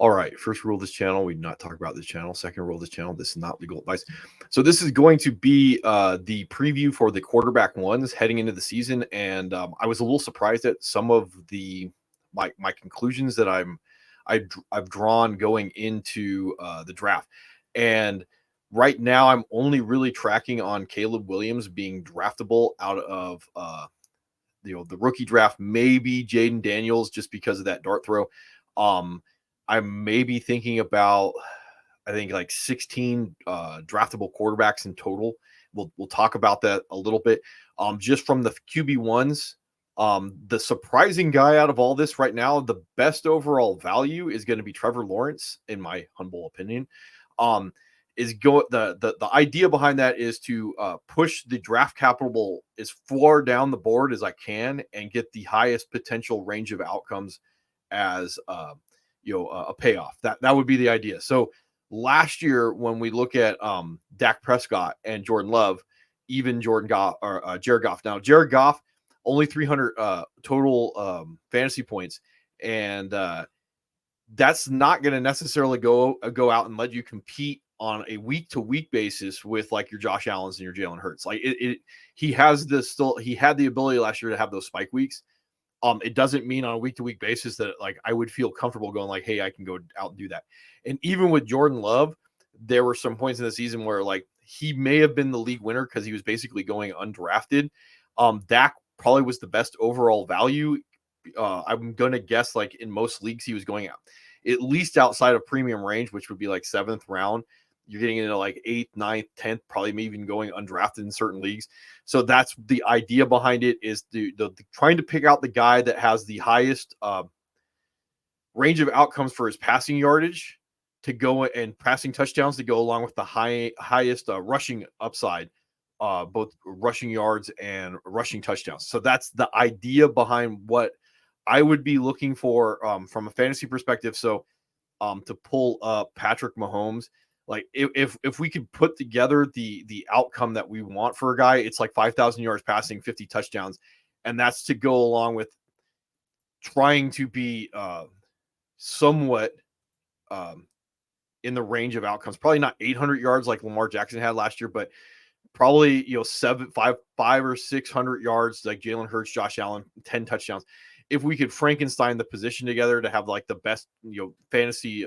All right. First rule of this channel, we do not talk about this channel. Second rule of this channel, this is not legal advice. So this is going to be the preview for the quarterback ones heading into the season. And I was a little surprised at some of the my conclusions that I've drawn going into the draft. And right now, I'm only really tracking on Caleb Williams being draftable out of the rookie draft, maybe Jaden Daniels just because of that dart throw. I may be thinking about, I think like 16 draftable quarterbacks in total. We'll talk about that a little bit. Just from the QB1s, the surprising guy out of all this right now, the best overall value is going to be Trevor Lawrence, in my humble opinion. The idea behind that is to push the draft capital as far down the board as I can and get the highest potential range of outcomes as a payoff. That would be the idea. So last year, when we look at Dak Prescott and Jordan Love, even Jordan Goff or Jared Goff. Now Jared Goff only 300 total fantasy points, and that's not going to necessarily go out and let you compete on a week to week basis with like your Josh Allens and your Jalen Hurts. Like he had the ability last year to have those spike weeks. It doesn't mean on a week to week basis that like I would feel comfortable going like, hey, I can go out and do that. And even with Jordan Love, there were some points in the season where like he may have been the league winner because he was basically going undrafted. Dak probably was the best overall value. I'm going to guess like in most leagues he was going out at least outside of premium range, which would be like 7th round. You're getting into like 8th, 9th, 10th, probably maybe even going undrafted in certain leagues. So that's the idea behind it, is the trying to pick out the guy that has the highest range of outcomes for his passing yardage to go and passing touchdowns to go along with the highest rushing upside, both rushing yards and rushing touchdowns. So that's the idea behind what I would be looking for from a fantasy perspective. So to pull up Patrick Mahomes, like if we could put together the outcome that we want for a guy, it's like 5,000 yards passing, 50 touchdowns. And that's to go along with trying to be somewhat in the range of outcomes. Probably not 800 yards like Lamar Jackson had last year, but probably, 500 or 600 yards like Jalen Hurts, Josh Allen, 10 touchdowns. If we could Frankenstein the position together to have like the best, fantasy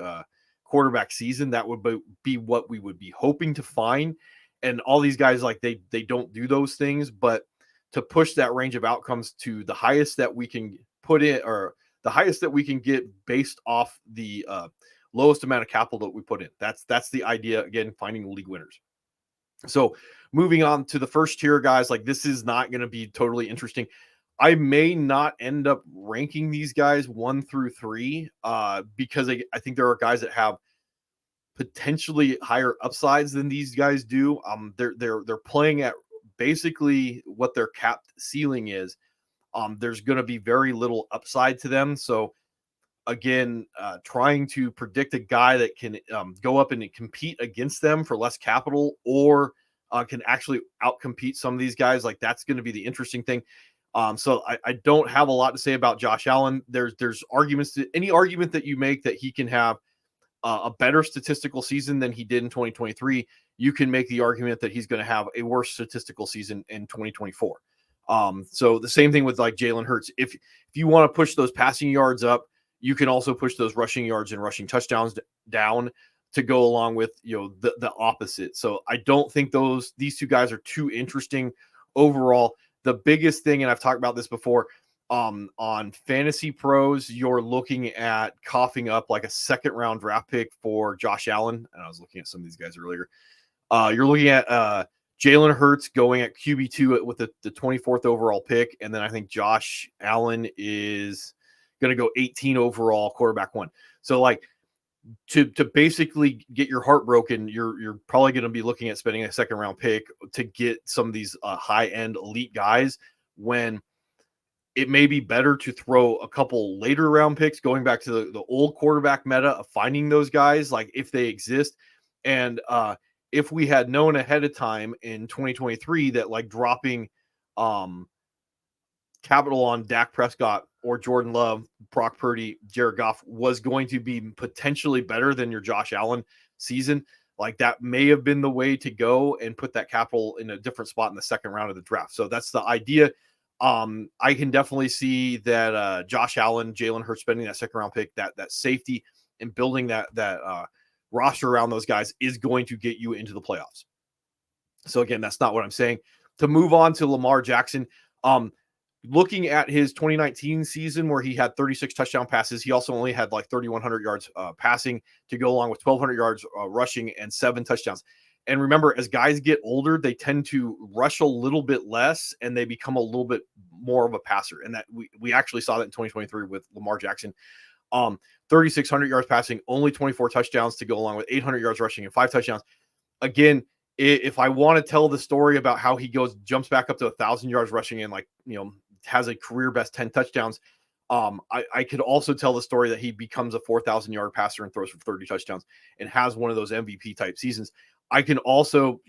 quarterback season, that would be what we would be hoping to find. And all these guys, like they don't do those things, but to push that range of outcomes to the highest that we can put in, or the highest that we can get based off the lowest amount of capital that we put in. That's the idea. Again, finding league winners. So moving on to the first tier guys, like this is not going to be totally interesting. I may not end up ranking these guys 1 through 3 because I think there are guys that have potentially higher upsides than these guys do. They're playing at basically what their capped ceiling is. There's going to be very little upside to them. So again, trying to predict a guy that can go up and compete against them for less capital, or can actually outcompete some of these guys, like that's going to be the interesting thing. So I don't have a lot to say about Josh Allen. There's arguments to any argument that you make that he can have a better statistical season than he did in 2023. You can make the argument that he's going to have a worse statistical season in 2024. So the same thing with like Jalen Hurts. If you want to push those passing yards up, you can also push those rushing yards and rushing touchdowns down to go along with the opposite. So I don't think these two guys are too interesting overall. The biggest thing, and I've talked about this before, on Fantasy Pros, you're looking at coughing up like a 2nd round draft pick for Josh Allen. And I was looking at some of these guys earlier. You're looking at Jalen Hurts going at QB2 with the 24th overall pick. And then I think Josh Allen is going to go 18 overall, quarterback 1. So like to basically get your heart broken, you're probably going to be looking at spending a 2nd round pick to get some of these high end elite guys, when it may be better to throw a couple later round picks, going back to the old quarterback meta of finding those guys, like if they exist. And if we had known ahead of time in 2023 that like dropping capital on Dak Prescott or Jordan Love, Brock Purdy, Jared Goff was going to be potentially better than your Josh Allen season, like that may have been the way to go and put that capital in a different spot in the second round of the draft. So that's the idea. I can definitely see that Josh Allen, Jalen Hurts spending that second round pick, that safety, and building that roster around those guys is going to get you into the playoffs. So again, that's not what I'm saying. To move on to Lamar Jackson, looking at his 2019 season where he had 36 touchdown passes, he also only had like 3,100 yards passing to go along with 1,200 yards rushing and 7 touchdowns. And remember, as guys get older, they tend to rush a little bit less and they become a little bit more of a passer. And that we actually saw that in 2023 with Lamar Jackson. 3,600 yards passing, only 24 touchdowns to go along with 800 yards rushing and 5 touchdowns. Again, if I want to tell the story about how he jumps back up to 1,000 yards rushing and has a career best 10 touchdowns, I could also tell the story that he becomes a 4,000 yard passer and throws for 30 touchdowns and has one of those MVP type seasons. I can also,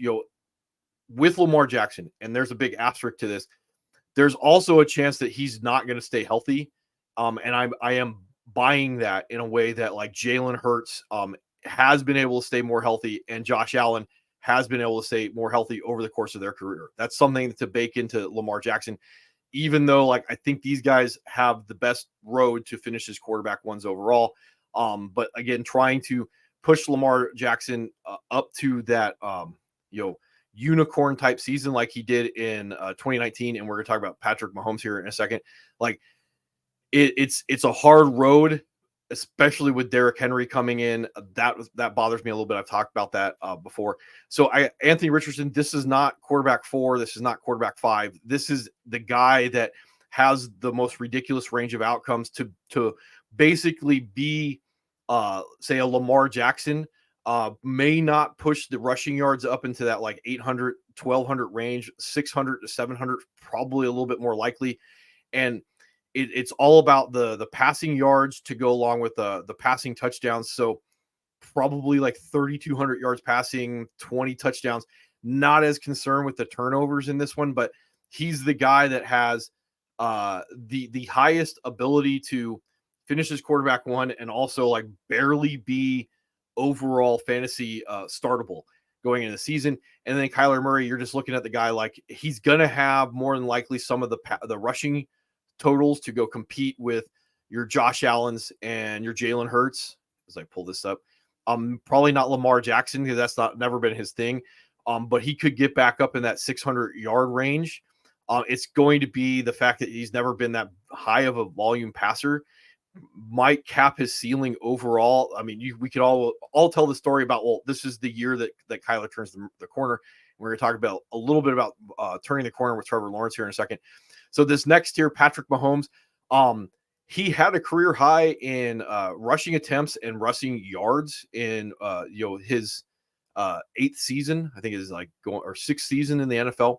with Lamar Jackson, and there's a big asterisk to this, there's also a chance that he's not going to stay healthy. And I am buying that in a way that like Jalen Hurts has been able to stay more healthy and Josh Allen has been able to stay more healthy over the course of their career. That's something to bake into Lamar Jackson, even though like I think these guys have the best road to finish as quarterback ones overall. But again, trying to push Lamar Jackson up to that unicorn type season like he did in 2019, and we're going to talk about Patrick Mahomes here in a second. Like it's a hard road, especially with Derrick Henry coming in. That bothers me a little bit. I've talked about that before. So Anthony Richardson, this is not quarterback 4. This is not quarterback 5. This is the guy that has the most ridiculous range of outcomes to basically be, say, a Lamar Jackson. May not push the rushing yards up into that like 800, 1,200 range, 600 to 700, probably a little bit more likely. And it's all about the passing yards to go along with the passing touchdowns. So probably like 3,200 yards passing, 20 touchdowns. Not as concerned with the turnovers in this one, but he's the guy that has the highest ability to finish his quarterback 1 and also like barely be overall fantasy startable going into the season. And then Kyler Murray, you're just looking at the guy like he's going to have more than likely some of the rushing totals to go compete with your Josh Allens and your Jalen Hurts. As I pull this up, probably not Lamar Jackson because that's never been his thing. But he could get back up in that 600 yard range. It's going to be the fact that he's never been that high of a volume passer might cap his ceiling overall. I mean, we could all tell the story about, well, this is the year that Kyler turns the corner. We're going to talk about a little bit about turning the corner with Trevor Lawrence here in a second. So this next tier, Patrick Mahomes, he had a career high in rushing attempts and rushing yards in his 8th season. I think it is like 6th season in the NFL,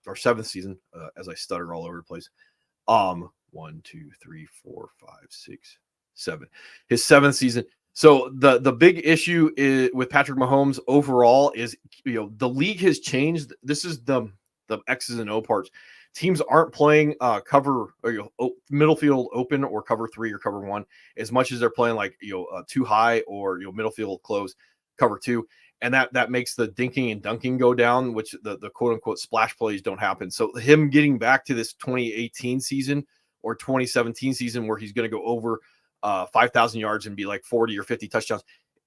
or 7th season, as I stutter all over the place. 1, 2, 3, 4, 5, 6, 7. His 7th season. So the big issue with Patrick Mahomes overall is the league has changed. This is the X's and O parts. Teams aren't playing cover or middle field open or cover 3 or cover 1 as much as they're playing like too high or middle field close cover 2, and that makes the dinking and dunking go down, which the quote unquote splash plays don't happen. So him getting back to this 2018 season or 2017 season where he's going to go over 5,000 yards and be like 40 or 50 touchdowns,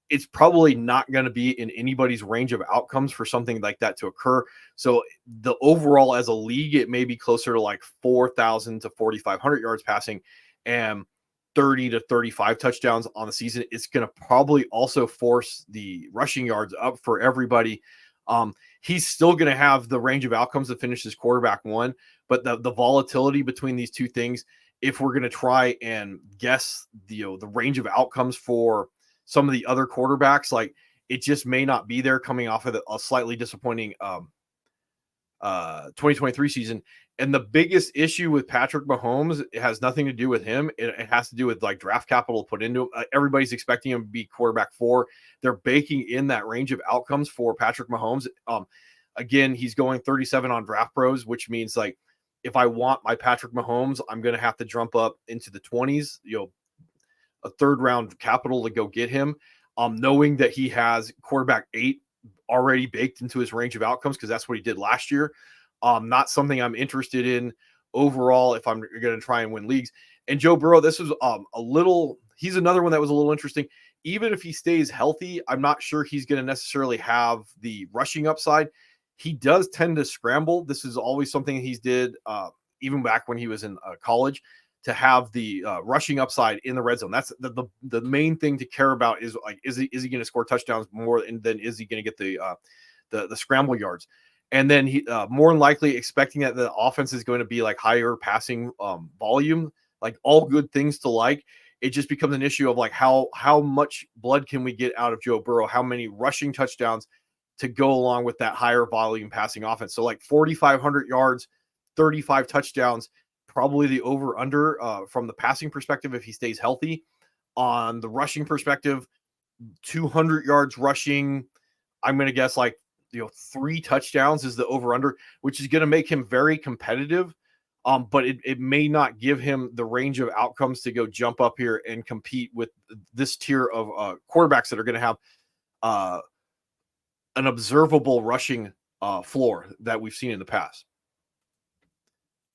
it's probably not going to be in anybody's range of outcomes for something like that to occur. So the overall as a league, it may be closer to like 4,000 to 4,500 yards passing and 30 to 35 touchdowns on the season. It's going to probably also force the rushing yards up for everybody. He's still going to have the range of outcomes to finish his quarterback 1, but the volatility between these two things, if we're going to try and guess the range of outcomes for some of the other quarterbacks, like it just may not be there coming off of a slightly disappointing 2023 season. And the biggest issue with Patrick Mahomes, it has nothing to do with him. It has to do with like draft capital put into him. Everybody's expecting him to be quarterback 4. They're baking in that range of outcomes for Patrick Mahomes. Again, he's going 37 on Draft Pros, which means like if I want my Patrick Mahomes, I'm going to have to jump up into the 20s, a third round capital to go get him. Knowing that he has quarterback 8 already baked into his range of outcomes, because that's what he did last year. Not something I'm interested in overall if I'm going to try and win leagues. And Joe Burrow, this was he's another one that was a little interesting. Even if he stays healthy, I'm not sure he's going to necessarily have the rushing upside. He does tend to scramble. This is always something he's did even back when he was in college, to have the rushing upside in the red zone. That's the main thing to care about, is like, is he going to score touchdowns more than is he going to get the scramble yards? And then he more than likely expecting that the offense is going to be like higher passing volume, like all good things to like. It just becomes an issue of like how much blood can we get out of Joe Burrow? How many rushing touchdowns to go along with that higher volume passing offense? So like 4,500 yards, 35 touchdowns, probably the over under from the passing perspective if he stays healthy. On the rushing perspective, 200 yards rushing, I'm going to guess like 3 touchdowns is the over under, which is going to make him very competitive. But it may not give him the range of outcomes to go jump up here and compete with this tier of quarterbacks that are going to have an observable rushing floor that we've seen in the past.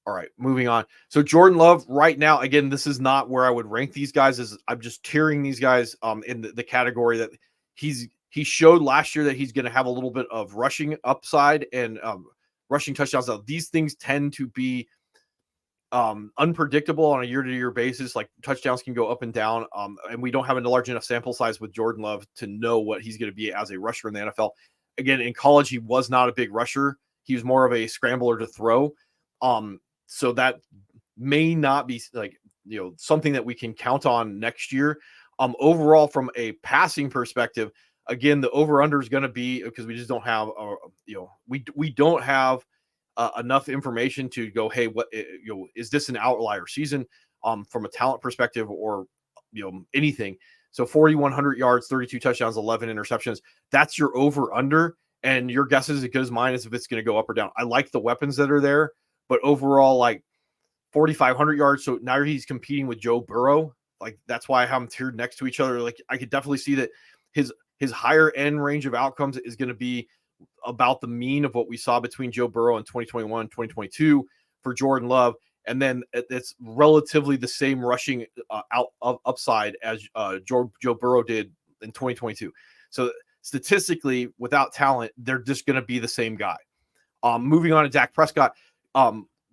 All right, moving on. So Jordan Love right now, again, this is not where I would rank these guys. I'm just tiering these guys in the category that he showed last year that he's going to have a little bit of rushing upside and rushing touchdowns. Now, these things tend to be unpredictable on a year-to-year basis. Like touchdowns can go up and down, and we don't have a large enough sample size with Jordan Love to know what he's going to be as a rusher in the NFL. Again, in college, he was not a big rusher. He was more of a scrambler to throw. So that may not be like, something that we can count on next year. Overall, from a passing perspective, again, the over/under is going to be, because we just don't have, we don't have enough information to go, hey, what, is this an outlier season from a talent perspective, or anything. So 4,100 yards, 32 touchdowns, 11 interceptions. That's your over/under, and your guess is as good as mine as if it's going to go up or down. I like the weapons that are there, but overall, like 4,500 yards. So now he's competing with Joe Burrow. Like, that's why I have them tiered next to each other. Like, I could definitely see that his higher end range of outcomes is going to be about the mean of what we saw between Joe Burrow in 2021, 2022 for Jordan Love. And then it's relatively the same rushing upside as Joe Burrow did in 2022. So statistically, without talent, they're just going to be the same guy. Moving on to Dak Prescott,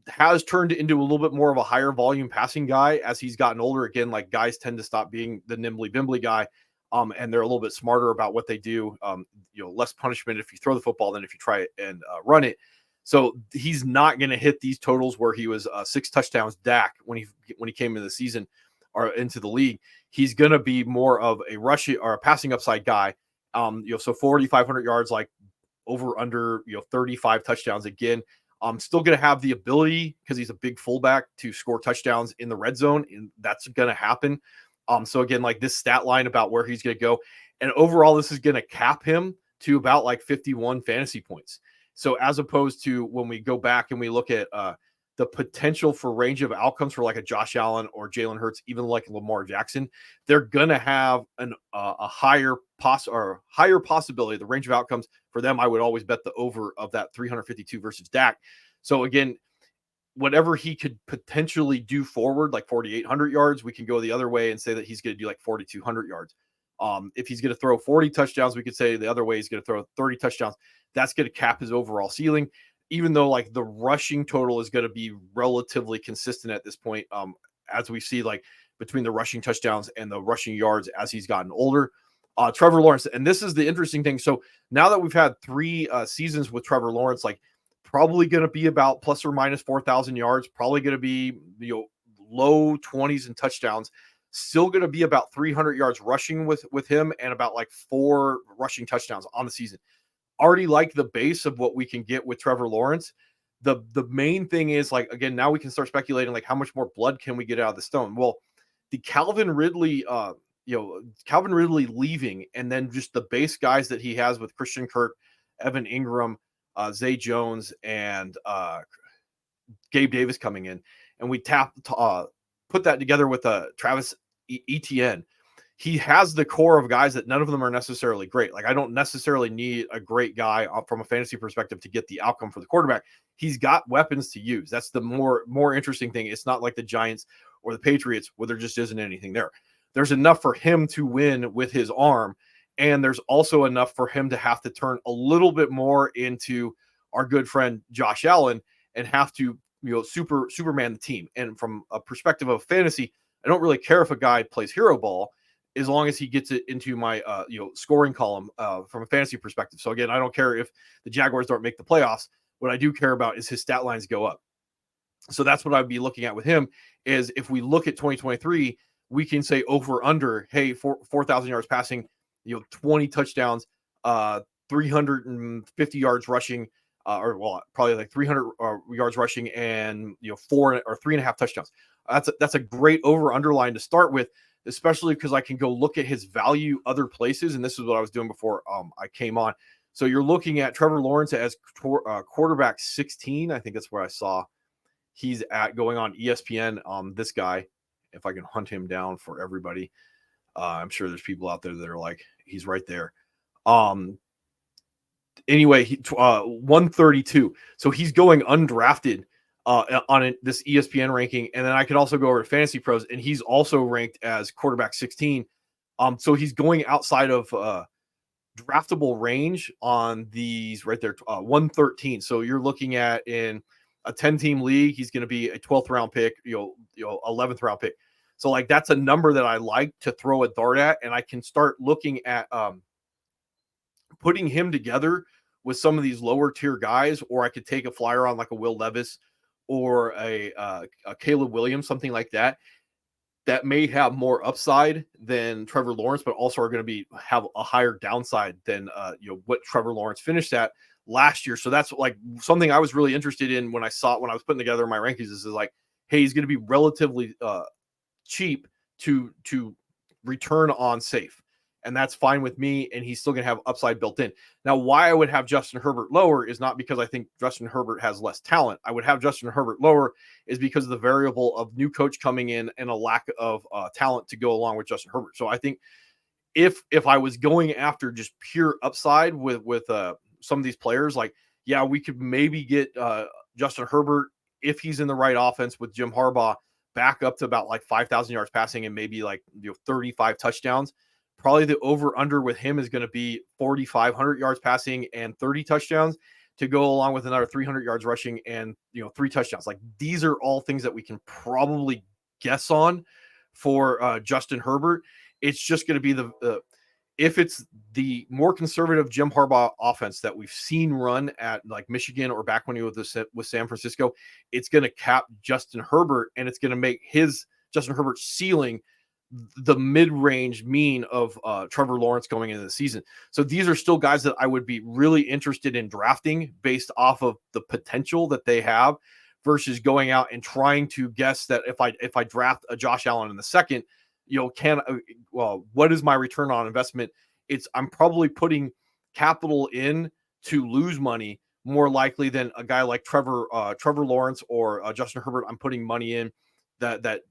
has turned into a little bit more of a higher volume passing guy as he's gotten older. Again, like, guys tend to stop being the nimbly bimbly guy, and they're a little bit smarter about what they do. Less punishment if you throw the football than if you try and run it. So he's not going to hit these totals where he was 6 touchdowns Dak when he came into the season or into the league. He's going to be more of a rushing or a passing upside guy. So 4,500 yards, like over under 35 touchdowns again. Still going to have the ability, because he's a big fullback, to score touchdowns in the red zone, and that's going to happen. So again, like this stat line about where he's going to go, and overall, this is going to cap him to about like 51 fantasy points. So as opposed to when we go back and we look at the potential for range of outcomes for like a Josh Allen or Jalen Hurts, even like Lamar Jackson, they're going to have a higher possibility. The range of outcomes for them, I would always bet the over of that 352 versus Dak. So again, whatever he could potentially do forward, like 4,800 yards, we can go the other way and say that he's going to do like 4,200 yards. If he's going to throw 40 touchdowns, we could say the other way he's going to throw 30 touchdowns. That's going to cap his overall ceiling, even though like the rushing total is going to be relatively consistent at this point, as we see like between the rushing touchdowns and the rushing yards as he's gotten older. Trevor Lawrence, and this is the interesting thing. So now that we've had 3 seasons with Trevor Lawrence, like probably going to be about plus or minus 4,000 yards, probably going to be low 20s in touchdowns. Still going to be about 300 yards rushing with him, and about like 4 rushing touchdowns on the season. Already like the base of what we can get with Trevor Lawrence. The main thing is, like, again, now we can start speculating like how much more blood can we get out of the stone. Well, the Calvin Ridley leaving, and then just the base guys that he has with Christian Kirk, Evan Ingram, Zay Jones, and Gabe Davis coming in, and we put that together with Travis Etienne. He has the core of guys that none of them are necessarily great. Like, I don't necessarily need a great guy from a fantasy perspective to get the outcome for the quarterback. He's got weapons to use. That's the more interesting thing. It's not like the Giants or the Patriots where there just isn't anything there. There's enough for him to win with his arm, and there's also enough for him to have to turn a little bit more into our good friend Josh Allen and have to, Superman the team. And from a perspective of fantasy, I don't really care if a guy plays hero ball, as long as he gets it into my scoring column from a fantasy perspective. So again, I don't care if the Jaguars don't make the playoffs. What I do care about is his stat lines go up. So that's what I'd be looking at with him. Is if we look at 2023, we can say over under, hey, 4,000 yards passing, 20 touchdowns, 350 yards rushing, probably like 300 yards rushing, and 4 or 3.5 touchdowns. That's a great over underline to start with, especially because I can go look at his value other places. And this is what I was doing before I came on. So you're looking at Trevor Lawrence as quarterback 16. I think that's where I saw he's at going on ESPN. This guy, if I can hunt him down for everybody, I'm sure there's people out there that are like, he's right there. Anyway, 132. So he's going undrafted on this ESPN ranking. And then I could also go over to Fantasy Pros, and he's also ranked as quarterback 16. So he's going outside of draftable range on these right there, 113. So you're looking at in a 10-team league, he's going to be a 12th round pick, 11th round pick. So like that's a number that I like to throw a dart at, and I can start looking at putting him together with some of these lower tier guys, or I could take a flyer on like a Will Levis or a Caleb Williams, something like that may have more upside than Trevor Lawrence, but also are going to have a higher downside than what Trevor Lawrence finished at last year. So that's like something I was really interested in when I was putting together my rankings. Is like, hey, he's going to be relatively cheap to return on safe, and that's fine with me, and he's still going to have upside built in. Now, why I would have Justin Herbert lower is not because I think Justin Herbert has less talent. I would have Justin Herbert lower is because of the variable of new coach coming in and a lack of talent to go along with Justin Herbert. So I think if I was going after just pure upside with some of these players, like, yeah, we could maybe get Justin Herbert, if he's in the right offense with Jim Harbaugh, back up to about like 5,000 yards passing and maybe like 35 touchdowns. Probably the over under with him is going to be 4,500 yards passing and 30 touchdowns to go along with another 300 yards rushing and 3 touchdowns. Like, these are all things that we can probably guess on for Justin Herbert. It's just going to be if it's the more conservative Jim Harbaugh offense that we've seen run at like Michigan or back when he was with San Francisco, it's going to cap Justin Herbert, and it's going to make Justin Herbert's ceiling the mid-range mean of Trevor Lawrence going into the season. So these are still guys that I would be really interested in drafting based off of the potential that they have, versus going out and trying to guess that if I draft a Josh Allen in the second, what is my return on investment? I'm probably putting capital in to lose money more likely than a guy like Trevor Lawrence or Justin Herbert. I'm putting money in that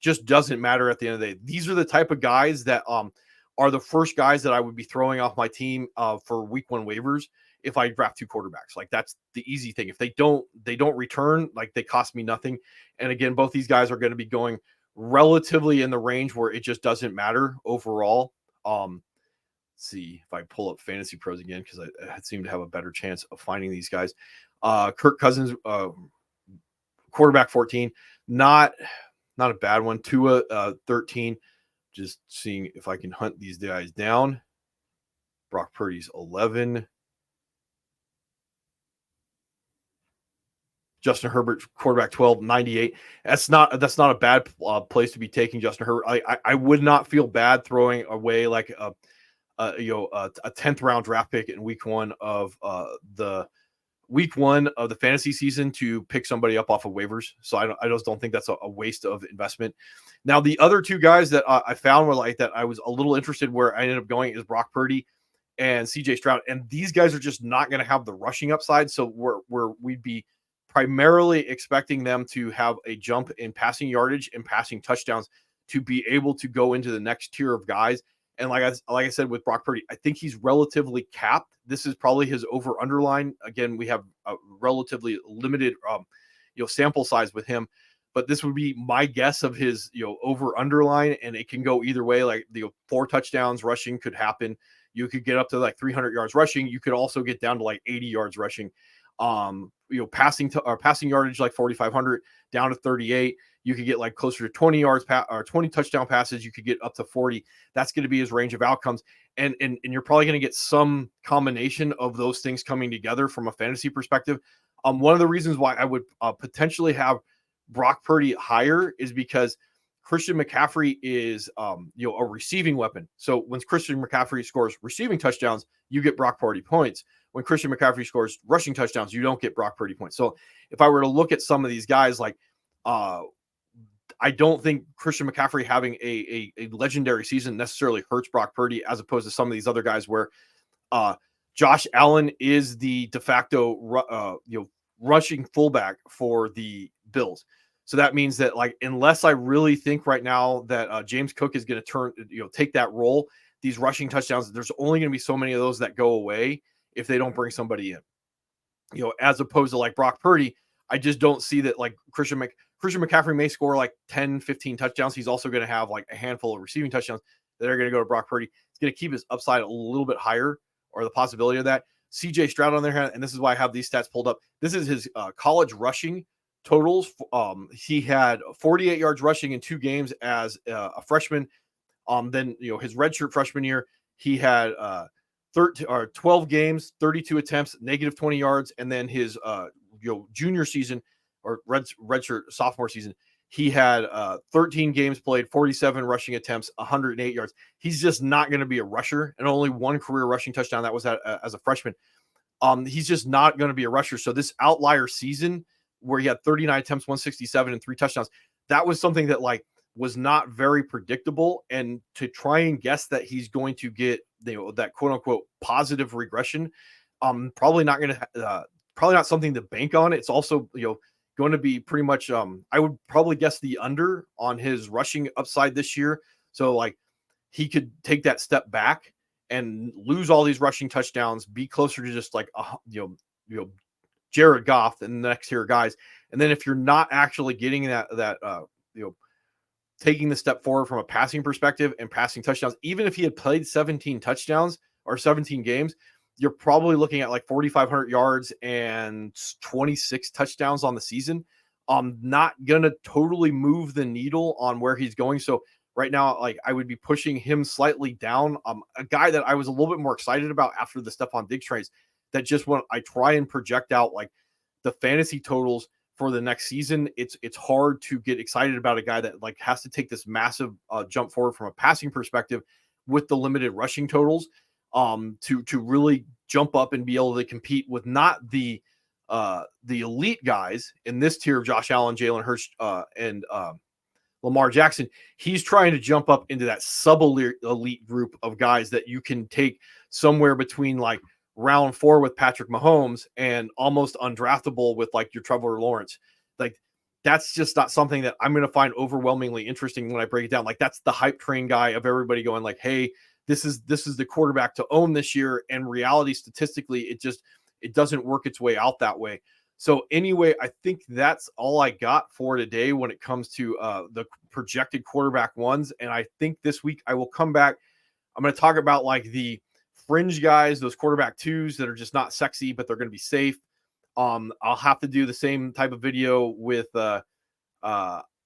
just doesn't matter at the end of the day. These are the type of guys that are the first guys that I would be throwing off my team for week 1 waivers if I draft 2 quarterbacks. Like, that's the easy thing. If they don't return, like, they cost me nothing. And again, both these guys are going to be going relatively in the range where it just doesn't matter overall. See if I pull up Fantasy Pros again, because I seem to have a better chance of finding these guys. Kirk Cousins, quarterback 14, not a bad one. Tua 13. Just seeing if I can hunt these guys down. Brock Purdy's 11. Justin Herbert, quarterback 12, 98. That's not a bad place to be taking Justin Herbert. I would not feel bad throwing away like a 10th round draft pick in week 1 of the fantasy season to pick somebody up off of waivers. So I just don't think that's a waste of investment. Now, the other 2 guys that I found were like that I was a little interested where I ended up going is Brock Purdy and CJ Stroud. And these guys are just not going to have the rushing upside. So where we'd be primarily expecting them to have a jump in passing yardage and passing touchdowns to be able to go into the next tier of guys. And like I said with Brock Purdy, I think he's relatively capped. This is probably his over underline. Again, we have a relatively limited sample size with him, but this would be my guess of his over underline, and it can go either way. Like 4 touchdowns rushing could happen. You could get up to like 300 yards rushing. You could also get down to like 80 yards rushing. Passing yardage like 4,500 down to 38. You could get like closer to 20 yards or 20 touchdown passes. You could get up to 40. That's going to be his range of outcomes. And you're probably going to get some combination of those things coming together from a fantasy perspective. One of the reasons why I would potentially have Brock Purdy higher is because Christian McCaffrey is a receiving weapon. So when Christian McCaffrey scores receiving touchdowns, you get Brock Purdy points. When Christian McCaffrey scores rushing touchdowns, you don't get Brock Purdy points. So if I were to look at some of these guys, like I don't think Christian McCaffrey having a legendary season necessarily hurts Brock Purdy, as opposed to some of these other guys where Josh Allen is the de facto rushing fullback for the Bills. So that means that, like, unless I really think right now that James Cook is going to take that role, these rushing touchdowns, there's only going to be so many of those that go away if they don't bring somebody in. As opposed to like Brock Purdy, I just don't see that. Like Christian McCaffrey may score like 10, 15 touchdowns. He's also going to have like a handful of receiving touchdowns that are going to go to Brock Purdy. It's going to keep his upside a little bit higher, or the possibility of that. CJ Stroud on their hand, and this is why I have these stats pulled up. This is his college rushing totals. He had 48 yards rushing in 2 games as a freshman. Then his redshirt freshman year, he had 12 games, 32 attempts, negative 20 yards, and then his junior season or redshirt sophomore season, he had 13 games played, 47 rushing attempts, 108 yards. He's just not going to be a rusher, and only 1 career rushing touchdown. That was as a freshman. He's just not going to be a rusher. So this outlier season where he had 39 attempts, 167, and 3 touchdowns, that was something that like was not very predictable. And to try and guess that he's going to get that quote unquote positive regression, probably not something to bank on. It's also going to be pretty much I would probably guess the under on his rushing upside this year. So like he could take that step back and lose all these rushing touchdowns, be closer to just like Jared Goff and the next tier guys. And then if you're not actually getting that taking the step forward from a passing perspective and passing touchdowns, even if he had played 17 touchdowns or 17 games, you're probably looking at like 4,500 yards and 26 touchdowns on the season. Not going to totally move the needle on where he's going. So right now, like I would be pushing him slightly down. A guy that I was a little bit more excited about after the Stephon Diggs trades, that just when I try and project out like the fantasy totals for the next season, it's hard to get excited about a guy that like has to take this massive jump forward from a passing perspective with the limited rushing totals to really jump up and be able to compete with not the elite guys in this tier of Josh Allen, Jalen Hurts, and Lamar Jackson. He's trying to jump up into that sub-elite group of guys that you can take somewhere between like round 4 with Patrick Mahomes and almost undraftable with like your Trevor Lawrence. Like that's just not something that I'm going to find overwhelmingly interesting when I break it down. Like that's the hype train guy of everybody going like, hey, this is the quarterback to own this year. And reality, statistically, it doesn't work its way out that way. So anyway, I think that's all I got for today when it comes to the projected quarterback ones. And I think this week I will come back. I'm going to talk about like the fringe guys, those quarterback 2s that are just not sexy, but they're going to be safe. I'll have to do the same type of video with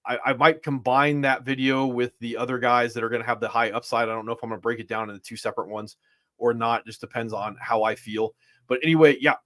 I might combine that video with the other guys that are going to have the high upside. I don't know if I'm going to break it down into 2 separate ones or not. Just depends on how I feel. But anyway, yeah,